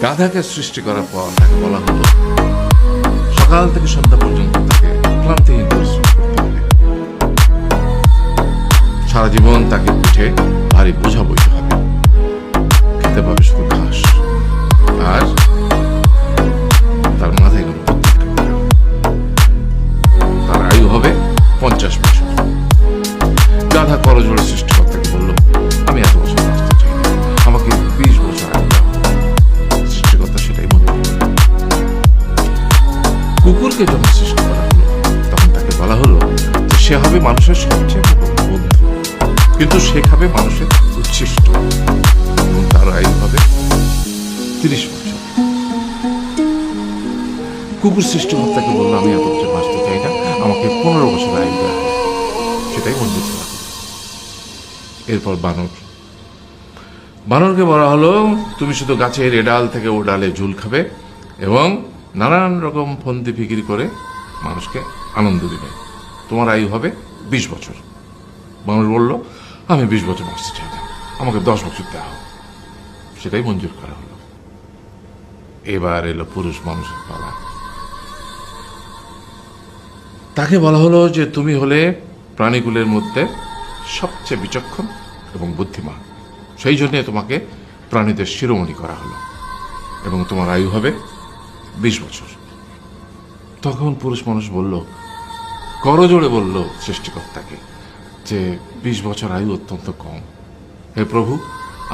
গাধাকে সৃষ্টি করার পর তাকে বলা হলো সকাল থেকে সন্ধ্যা পর্যন্ত তাকে ক্লান্তিহীন পরিশ্রম করতে হবে। সারা জীবন তাকে পিঠে ভারী বোঝা বইতে হবে, খেতে পাবে শুধু ঘাস, আর তার মাথায় কোনো বুদ্ধি থাকবে না। তার আয়ু হবে 50 বছর। গাধা করজোড়ে সৃষ্টিকর্তাকে বলল, আমি এত বছর বাঁচতে চাই না, আমাকে 20 বছর আয়ু দাও। সৃষ্টিকর্তা সেটাই বলল। কুকুরকে যখন সৃষ্টি করা হলো তখন তাকে বলা হলো যে সে হবে মানুষের সবচেয়ে বন্ধু, কিন্তু সে খাবে মানুষের উচ্ছিষ্ট, এবং তার আয়ু হবে 30 বছর। কুকুর সৃষ্টিকর্তাকে বললো, আমি এত বছর বাঁচতে চাই না, আমাকে 15 বছর আয়ু দেওয়া হবে। সেটাই মঞ্জুর করা হলো। এরপর বানরকে বলা হলো, তুমি শুধু গাছের এ ডাল থেকে ও ডালে ঝুল খাবে এবং নানান রকম ফন্দি ফিকির করে মানুষকে আনন্দ দিবে, তোমার আয়ু হবে 20 বছর। বানর বলল, আমি 20 বছর বাঁচতে চাই না, আমাকে 10 বছর দেওয়া হোক। সেটাই মঞ্জুর করা হলো। এবার এলো পুরুষ মানুষের পালা। তাকে বলা হলো যে তুমি হলে প্রাণীগুলোর মধ্যে সবচেয়ে বিচক্ষণ এবং বুদ্ধিমান, সেই জন্য তোমাকে প্রাণীদের শিরোমণি করা হলো এবং তোমার আয়ু হবে 20 বছর। তখন পুরুষ মানুষ বলল, করজোড়ে বলল সৃষ্টিকর্তাকে যে 20 বছর আয়ু অত্যন্ত কম, হে প্রভু,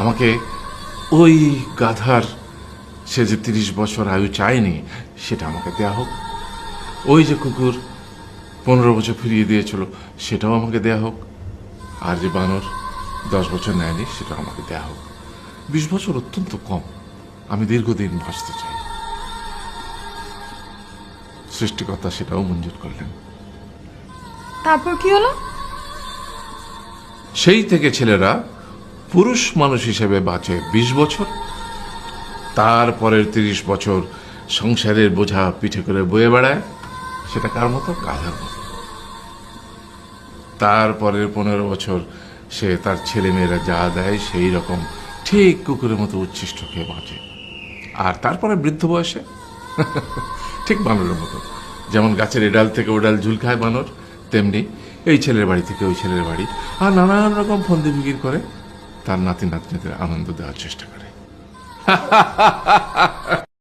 আমাকে ওই গাধার সে যে 30 বছর আয়ু চায়নি সেটা আমাকে দেয়া হোক, ওই যে কুকুর 15 বছর ফিরিয়ে দিয়েছিল সেটাও আমাকে দেয়া হোক, আর যে বানর 10 বছর নেয়নি সেটাও আমাকে দেয়া হোক। 20 বছর অত্যন্ত কম, আমি দীর্ঘদিন বাঁচতে চাই। সৃষ্টিকর্তা সেটাও মঞ্জুর করলেন। তারপর কি হলো? সেই থেকে ছেলেরা পুরুষ মানুষ হিসেবে বাঁচে 20 বছর, তারপরের 30 বছর সংসারের বোঝা পিঠে করে বয়ে বেড়ায়, সেটা কার মতো? গাধার মতো। তারপরের 15 বছর সে তার ছেলে মেয়েরা যা দেয় সেই রকম ঠিক কুকুরের মতো উচ্ছিষ্ট খেয়ে বাঁচে। আর তারপরে বৃদ্ধ বয়সে ঠিক বানরের মতো, যেমন গাছের এডাল থেকে ওডাল ঝুল খায় বানর, তেমনি এই ছেলের বাড়ি থেকে ওই ছেলের বাড়ি, আর নানান রকম ফন্দি ফিকির করে তার নাতি নাতনিদের আনন্দ দেওয়ার চেষ্টা করে।